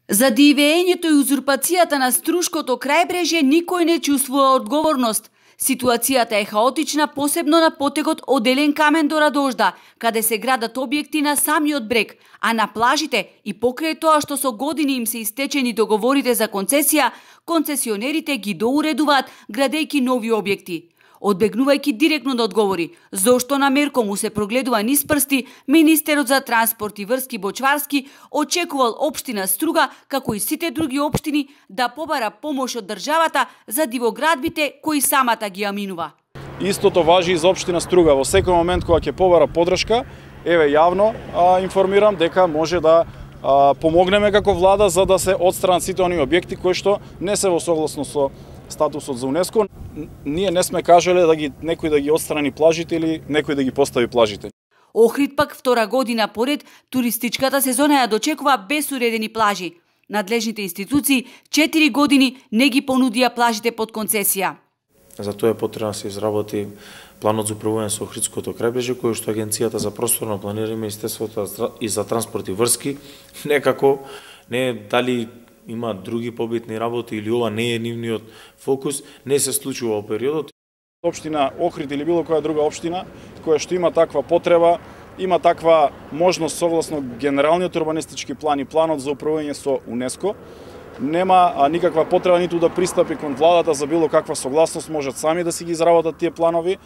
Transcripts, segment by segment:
За дивењето и узурпацијата на Струшкото крајбрежје никој не чувствува одговорност. Ситуацијата е хаотична, посебно на потегот од Елен камен до Радожда, каде се градат објекти на самиот брег, а на плажите и покрај тоа што со години им се истечени договорите за концесија, концесионерите ги доуредуваат градејќи нови објекти. Одбегнувајќи директно да одговори зошто на Мерко му се прогледува низ прсти, министерот за транспорт и врски Бочварски очекувал општина Струга, како и сите други општини, да побара помош од државата за дивоградбите кои самата ги аминува. Истото важи и за општина Струга. Во секој момент кога ќе побара подршка, еве јавно информирам дека може да помогнеме како влада за да се отстранат сите оние објекти кои што не се во согласност со статусот за УНЕСКО. Ние не сме кажале да некој да ги отстрани плажите или некој да ги постави плажите. Охрид пак втора година поред туристичката сезона ја дочекува без уредени плажи. Надлежните институции 4 години не ги понудија плажите под концесија. За тоа е потребно да се изработи планот за управување со Охридското крајбрежје, кој што Агенцијата за просторно планирање, Министерството и за транспорт и врски некако не дали има други побитни работи или ова не е нивниот фокус, не се случува во периодот. Општина Охрид или било која друга општина која што има таква потреба, има таква можност согласно генералниот урбанистички план и планот за управување со УНЕСКО, нема никаква потреба ниту да пристапи кон владата за било каква согласност, можат сами да си ги изработат тие планови.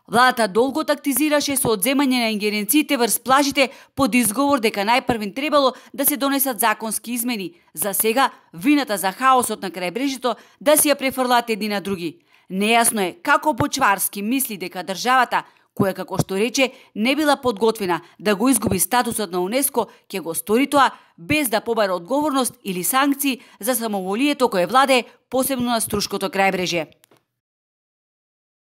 Владата долго тактизираше со одземање на ингеренциите врз плажите под изговор дека најпрвен требало да се донесат законски измени. За сега, вината за хаосот на крајбрежјето да си ја префрлаат едни на други. Нејасно е како Бочварски мисли дека државата, која како што рече не била подготвена да го изгуби статусот на УНЕСКО, ќе го стори тоа без да побара одговорност или санкции за самоволието кое владее посебно на Струшкото крајбрежје.